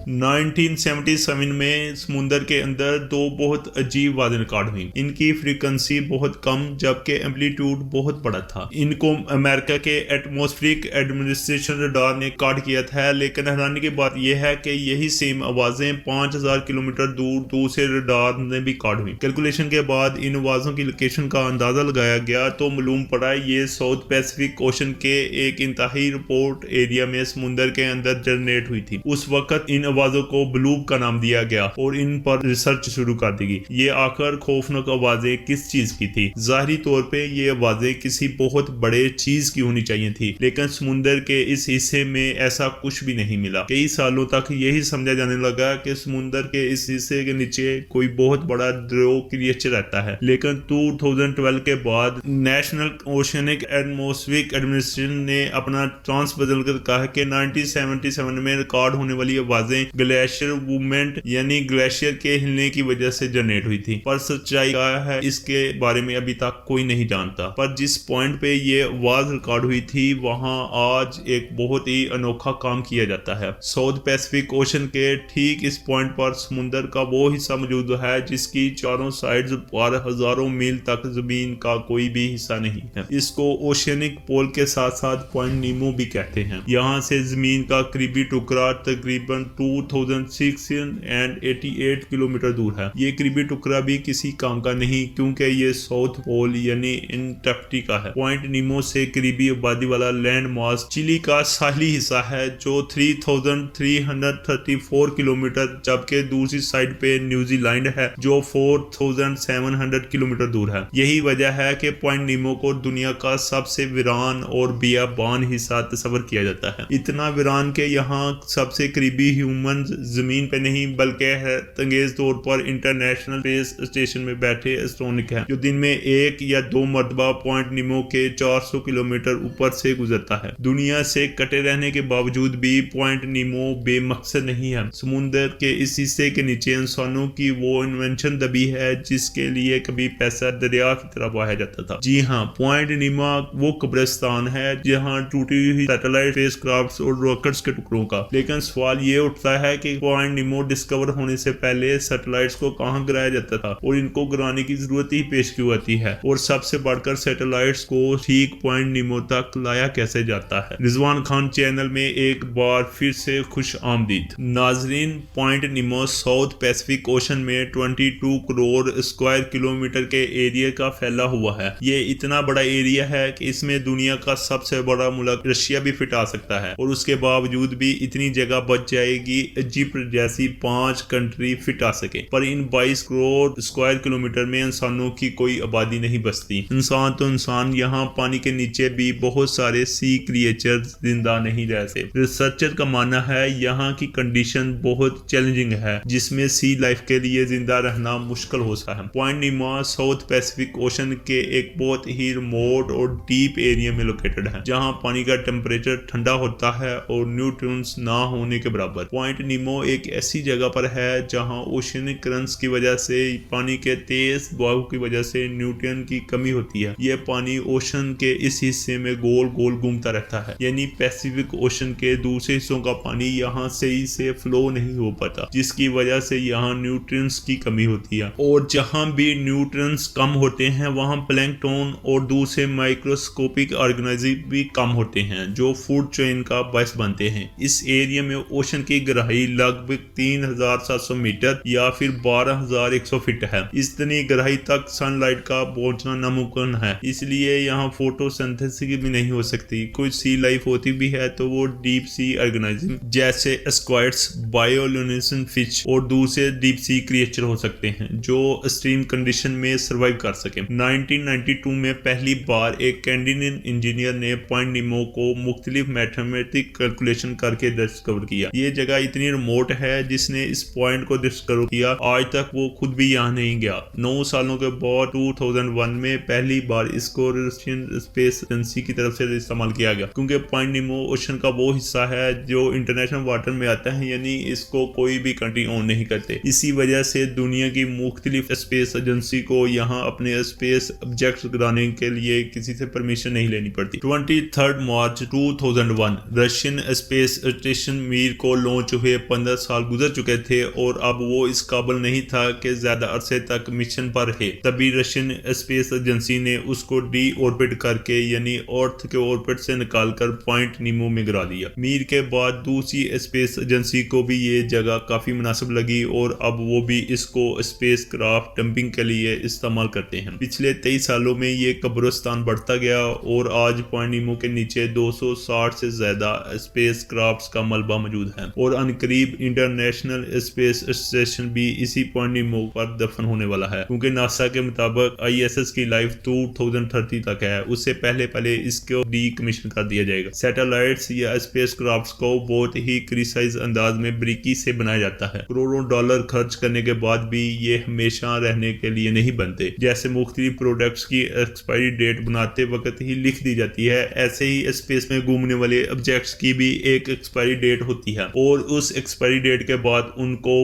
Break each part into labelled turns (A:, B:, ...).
A: 1977 में समुंदर के अंदर दो बहुत अजीब वादे रिकॉर्ड हुई। इनकी फ्रीक्वेंसी बहुत कम जबकि एम्पलीट्यूड बहुत बड़ा था। इनको अमेरिका के एटमॉस्फेरिक एडमिनिस्ट्रेशन रडार ने रिकॉर्ड किया था, लेकिन हैरानी की बात यह है कि यही सेम आवाजें 5000 किलोमीटर दूर दूसरे रडार ने भी रिकॉर्ड हुई। कैलकुलेशन के बाद इन आवाजों की लोकेशन का अंदाजा लगाया गया तो मालूम पड़ा ये साउथ पैसिफिक ओशन के एक इंतहाई रिपोर्ट एरिया में समुंदर के अंदर जनरेट हुई थी। उस वक्त इन आवाजों को ब्लूब का नाम दिया गया और इन पर रिसर्च शुरू कर दी गई। ये आखिर खौफनाक आवाजें किस चीज की थी? जाहिरी तौर पे ये आवाजें किसी बहुत बड़े चीज की होनी चाहिए थी, लेकिन समुंदर के इस हिस्से में ऐसा कुछ भी नहीं मिला। कई सालों तक यही समझा जाने लगा कि समुंदर के इस हिस्से के नीचे कोई बहुत बड़ा ड्रो क्रिएचर रहता है, लेकिन 2012 के बाद नेशनल ओशियनिक एटमॉस्फेरिक एडमिनिस्ट्रेशन ने अपना ट्रांस बदलकर कहा कि 1977 में रिकॉर्ड होने वाली आवाजें ग्लेशियर मूवमेंट यानी ग्लेशियर के हिलने की वजह से जनरेट हुई थी। पर सच्चाई क्या है इसके बारे में अभी तक कोई नहीं जानता। पर जिस पॉइंट पे ये आवाज रिकॉर्ड हुई थी वहां आज एक बहुत ही अनोखा काम किया जाता है। साउथ पैसिफिक ओशन के ठीक इस पॉइंट पर समुंदर का वो हिस्सा मौजूद है जिसकी चारों साइड्स पर हजारों मील तक जमीन का कोई भी हिस्सा नहीं है। इसको ओशियनिक पोल के साथ साथ पॉइंट नीमो भी कहते हैं। यहाँ से जमीन का करीबी टुकड़ा तकरीबन 2688 किलोमीटर दूर है। ये करीबी टुकड़ा भी किसी काम का नहीं क्योंकि ये साउथ पोल यानी एंटार्कटिका है। पॉइंट नीमो से करीबी आबादी वाला लैंड मास चिली का साहली हिस्सा है जो 3334 किलोमीटर, जबकि दूसरी साइड पे न्यूजीलैंड है जो 4700 किलोमीटर दूर है। यही वजह है कि पॉइंट नीमो को दुनिया का सबसे वीरान और बियाबान हिस्सा तस्वर किया जाता है। इतना वीरान के यहाँ सबसे करीबी ह्यूमन जमीन पे नहीं बल्कि हैरतअंगेज तौर पर इंटरनेशनल स्पेस स्टेशन में बैठे एस्ट्रोनॉट है जो दिन में एक या दो मरतबा पॉइंट नीमो के 400 किलोमीटर ऊपर से गुजरता है। दुनिया से कटे रहने के बावजूद भी पॉइंट नीमो बेमकसद नहीं है। समुंदर के इस हिस्से के नीचे इंसानों की वो इन्वेंशन दबी है जिसके लिए कभी पैसा दरिया की तरफ बहाया जाता था। जी हाँ, पॉइंट नीमो वो कब्रिस्तान है जहाँ टूटी हुई सैटेलाइट स्पेसक्राफ्ट्स और रॉकेट्स के टुकड़ों का। लेकिन सवाल ये उठता है कि पॉइंट नीमो डिस्कवर होने से पहले सैटेलाइट्स को कहाँ गिराया जाता था और इनको गिराने की जरूरत ही पेश क्यों आती है, और सबसे बढ़कर सैटेलाइट्स को ठीक पॉइंट नीमो तक लाया कैसे जाता है। रिजवान खान चैनल में एक बार फिर से खुश आमदीद नाजरीन। पॉइंट नीमो साउथ पैसिफिक ओशन में 22 करोड़ स्क्वायर किलोमीटर के एरिया का फैला हुआ है। ये इतना बड़ा एरिया है कि इसमें दुनिया का सबसे बड़ा मुल्क रशिया भी फिट आ सकता है, और उसके बावजूद भी इतनी जगह बच जाएगी इजिप्ट जैसी 5 कंट्री फिट आ सके। पर इन 22 करोड़ स्क्वायर किलोमीटर में इंसानों की कोई आबादी नहीं बसती। इंसान तो इंसान, यहाँ पानी के नीचे भी बहुत सारे सी क्रिएचर जिंदा नहीं रह सकते। रिसर्चर का मानना है यहाँ की कंडीशन बहुत चैलेंजिंग है जिसमें सी लाइफ के लिए जिंदा रहना मुश्किल हो सकता है। पॉइंट नीमो साउथ पैसिफिक ओशन के एक बहुत ही रिमोट और डीप एरिया में लोकेटेड है जहां पानी का टेम्परेचर ठंडा होता है और न्यूट्रॉन्स ना होने के बराबर। पॉइंट नीमो एक ऐसी जगह पर है जहां ओशियनिक करंट्स की वजह से पानी के तेज बहाव की वजह से न्यूट्रॉन की कमी होती है। यह पानी ओशन के इस हिस्से में गोल गोल घूमता रहता है, यानी पैसिफिक ओशन के दूसरे हिस्सों का पानी यहाँ सही से फ्लो नहीं हो पाता, जिसकी वजह से यहाँ न्यूट्रॉन्स की कमी होती है। और जहाँ भी न्यूट्रॉन्स कम होते हैं वहाँ प्लैंकटन और दूसरे माइक्रोस्कोपिक ऑर्गेनिज्म भी कम होते हैं जो फूड चेन का बायस बनते हैं। इस एरिया में ओशन की गहराई लगभग 3700 मीटर या फिर 12100 फीट है। इतनी गहराई तक सनलाइट का पहुंचना नामुमकिन है, इसलिए यहाँ फोटोसिंथेसिस भी नहीं हो सकती। कुछ सी लाइफ होती भी है तो वो डीप सी ऑर्गेनिज्म जैसे स्क्वाइड्स, बायोलुमिनेसेंट फिश और दूसरे डीप सी क्रिएचर हो सकते हैं जो एक्सट्रीम कंडीशन में सर्वाइव कर सके। 1992 में पहली बार एक कैनेडियन इंजीनियर ने पॉइंट नीमो को मुख्तलिफ मैथमेटिक कैलकुलेशन करके डिस्कवर किया। ये जगह इतनी रिमोट है जिसने इस पॉइंट को डिस्कवर किया आज तक वो खुद भी यहाँ नहीं गया। 9 सालों के बाद 2001 में पहली बार इसको रशियन स्पेस एजेंसी की तरफ से इस्तेमाल किया गया क्योंकि पॉइंट नीमो ओशन का वो हिस्सा है जो इंटरनेशनल वाटर में आता है, यानी इसको कोई भी कंट्री ओन नहीं करते। इसी वजह से दुनिया की मुख्तलिफ स्पेस एजेंसी को यहाँ अपने स्पेस ऑब्जेक्ट्स गिराने के लिए किसी से परमिशन नहीं लेनी पड़ती। 23 मार्च 2001 रशियन स्पेस स्टेशन मीर को लॉन्च हुए 15 साल गुजर चुके थे और अब वो इस काबिल नहीं था कि ज्यादा अरसे तक मिशन पर रहे। तभी रशियन स्पेस एजेंसी ने उसको डी ऑर्बिट करके यानी अर्थ के ऑर्बिट से निकालकर पॉइंट नीमो में गिरा दिया। मीर के बाद दूसरी स्पेस एजेंसी को भी ये जगह काफी मुनासिब लगी और अब वो भी इसको स्पेस क्राफ्ट डंपिंग के लिए इस्तेमाल करते हैं। पिछले 23 सालों में ये कब्रिस्तान बढ़ता गया और आज पॉइंट नीमो के नीचे 260 से ज्यादा स्पेस क्राफ्ट का मलबा मौजूद है और अनकरीब इंटरनेशनल स्पेस स्टेशन भी इसी पॉइंट नीमो पर दफन होने वाला है, क्योंकि नासा के मुताबिक ISS की लाइफ 2030 तक है। उससे पहले इसको डी कमीशन कर दिया जाएगा। सैटेलाइट्स या स्पेस क्राफ्ट को बहुत ही क्रिसाइज अंदाज में बारीकी से बनाया जाता है। करोड़ों डॉलर खर्च करने के बाद भी ये हमेशा रहने के लिए नहीं बनते। जैसे मुख्तलिफ प्रोडक्ट्स की एक्सपायरी डेट बनाते वक्त ही लिख दी जाती है, ऐसे ही स्पेस में घूमने वाले ऑब्जेक्ट्स की भी एक एक्सपायरी डेट होती है और उस एक्सपायरी डेट के बाद उनको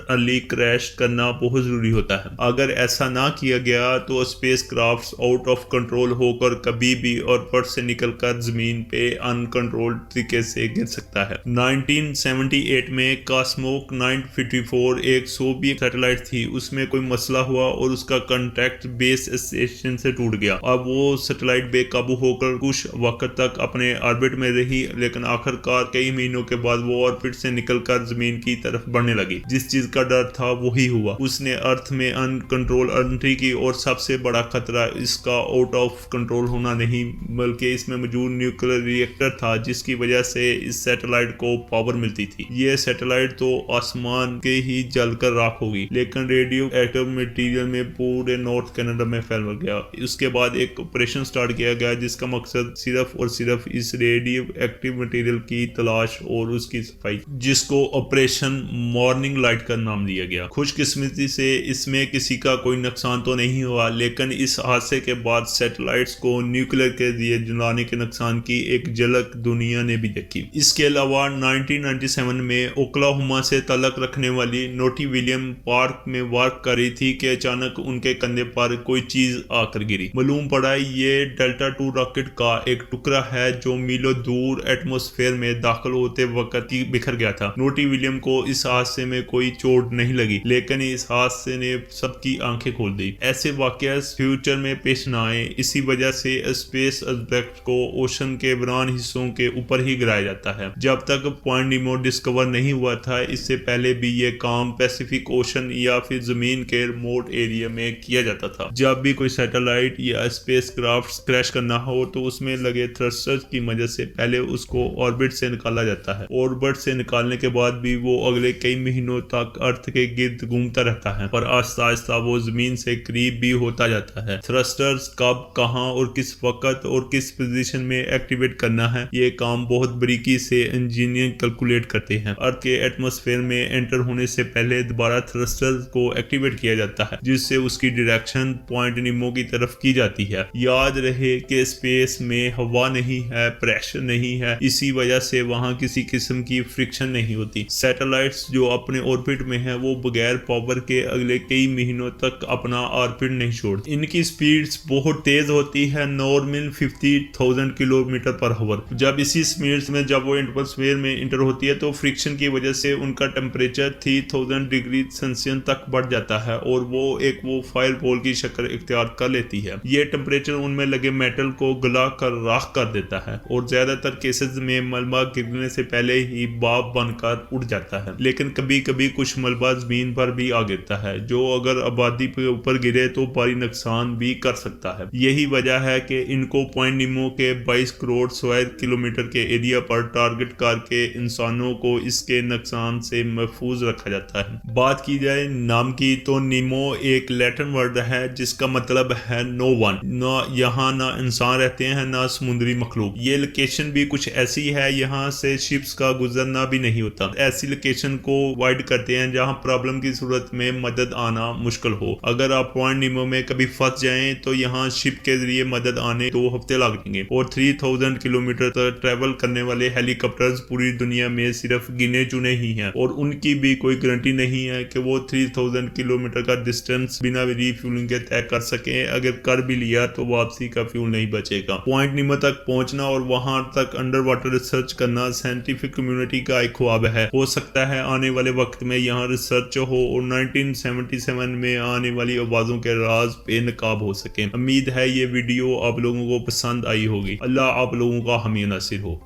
A: अर्ली क्रैश करना बहुत जरूरी होता है। अगर ऐसा ना किया गया तो space craft out of control होकर कभी भी ऑर्बिट से निकलकर जमीन पे अनकंट्रोल्ड तरीके से गिर सकता है। 1978 में कॉस्मोक 954 एक सोवियत सैटेलाइट थी। उसमें कोई मसला हुआ और उसका कांटेक्ट बेस स्टेशन से टूट गया। अब वो सैटेलाइट बेकाबू होकर कुछ वक्त तक अपने ऑर्बिट में रही, लेकिन आखिरकार कई महीनों के बाद वो ऑर्बिट से निकलकर जमीन की तरफ बढ़ने लगी। जिस चीज का डर था वही हुआ। उसने अर्थ में अनकंट्रोल एंट्री की और सबसे बड़ा खतरा इसका आउट ऑफ कंट्रोल होना नहीं बल्कि इसमें मौजूद न्यूक्लियर रिएक्टर था, जिसकी वजह से इस सैटेलाइट को पावर मिलती थी। ये सैटेलाइट तो आसमान के ही जलकर राख होगी, लेकिन रेडियो एक्टिव मटेरियल में पूरे नॉर्थ कनाडा में फैल गया। उसके बाद एक ऑपरेशन स्टार्ट किया गया जिसका मकसद सिर्फ और सिर्फ इस रेडियो एक्टिव मटेरियल की तलाश और उसकी सफाई, जिसको ऑपरेशन मॉर्निंग लाइट का नाम दिया गया। खुशकिस्मती से इसमें किसी का कोई नुकसान तो नहीं हुआ, लेकिन इस हादसे के बाद सैटेलाइट्स को न्यूक्लियर के दिए जलाने के नुकसान की एक झलक दुनिया ने भी देखी। इसके अलावा 1997 में ओक्लाहोमा से तल्लुक रखने वाली नोटी विलियम पार्क में वर्क कर रही थी कि अचानक उनके कंधे पर कोई चीज आकर गिरी। मालूम पड़ा ये डेल्टा 2 रॉकेट का एक टुकड़ा है जो मीलों दूर एटमॉस्फेयर में दाखिल होते वक्त ही बिखर गया था। नोटी विलियम को इस हादसे में कोई चोट नहीं लगी, लेकिन इस हादसे ने सबकी आंखें खोल दी। ऐसे वाकया फ्यूचर में पेश न आए, इसी वजह से स्पेस ऑब्जेक्ट को ओशन के वीरान हिस्सों के ऊपर ही गिराया जाता है। जब तक पॉइंट नीमो डिस्कवर नहीं हुआ था, इससे पहले भी ये काम पैसिफिक ओशन या फिर जमीन के रिमोट एरिया में किया जाता था। जब भी कोई सैटेलाइट या स्पेस क्राफ्ट क्रैश करना हो तो उसमें लगे थ्रस्टर्स की मदद से पहले उसको ऑर्बिट से निकाला जाता है। ऑर्बिट से निकालने के बाद भी वो अगले कई महीनों तक अर्थ के गिर्द घूमता रहता है, पर आहिस्ता आहिस्ता वो जमीन से करीब भी होता जाता है। थ्रस्टर्स कब, कहां और किस वक्त और किस पोजीशन में एक्टिवेट करना है, ये काम बहुत बारीकी से इंजीनियर कैलकुलेट करते हैं। अर्थ के एटमॉस्फेयर में एंटर होने से पहले दोबारा थ्रस्टर्स को एक्टिवेट किया जाता है, जिससे उसकी डायरेक्शन पॉइंट नीमो की तरफ की जाती है। याद रहे कि स्पेस में हवा नहीं है, प्रेशर नहीं है, इसी वजह से वहां किसी किस्म की फ्रिक्शन नहीं होती। सैटेलाइट्स जो अपने ऑर्बिट में है वो बगैर पावर के अगले कई महीनों तक अपना ऑर्बिट नहीं छोड़ती। इनकी स्पीड्स बहुत तेज होती है, नॉर्मल 50,000 किलोमीटर पर आवर। जब इसी स्पीड्स में जब वो एटमॉस्फेयर में इंटर होती है तो फ्रिक्शन की वजह से उनका टेम्परेचर 3000 डिग्री सेल्सियस तक बढ़ जाता है और वो फायर बॉल की शक्ल इख्तियार कर लेती है। ये टेम्परेचर उनमें लगे मेटल को गला कर राख कर देता है और ज्यादातर केसेस में मलबा गिरने से पहले ही बाप बनकर उड़ जाता है। लेकिन कभी कभी कुछ मलबा जमीन पर भी आ गिरता है, जो अगर आबादी के ऊपर गिरे तो भारी नुकसान भी कर सकता है। यही वजह है कि इनको पॉइंट नीमो के 22 करोड़ स्क्वायर किलोमीटर के एरिया पर टारगेट करके इंसानों को इसके नुकसान से महफूज रखा जाता है। बात की जाए नाम की तो नीमो एक लैटिन वर्ड है जिसका मतलब है नो वन। यहाँ ना इंसान रहते हैं ना समुद्री मखलूक। ये लोकेशन भी कुछ ऐसी है, यहाँ से शिप्स का गुजरना भी नहीं होता। ऐसी लोकेशन को अवॉइड करते हैं जहाँ प्रॉब्लम की सूरत में मदद आना मुश्किल हो। अगर आप पॉइंट नीमो में कभी फंस जाएं तो यहाँ शिप के जरिए मदद आने 2 हफ्ते लगेंगे और 3000 किलोमीटर तक ट्रैवल करने वाले हेलीकॉप्टर्स पूरी दुनिया में सिर्फ गिने चुने ही हैं और उनकी भी कोई गारंटी नहीं है कि वो 3000 किलोमीटर का डिस्टेंस बिना रिफ्यूलिंग के तय कर सके। अगर कर भी लिया तो वापसी का फ्यूल नहीं बचेगा। पॉइंट नीमो तक पहुंचना और वहां तक अंडर वाटर रिसर्च करना साइंटिफिक कम्युनिटी का एक ख्वाब है। हो सकता है आने वाले वक्त में यहाँ रिसर्च हो और 1977 में आने वाली आवाज़ों के राज बेनकाब हो सके। उम्मीद है ये वीडियो आप लोगों को पसंद आई होगी। अल्लाह आप लोगों का हामी नासिर हो।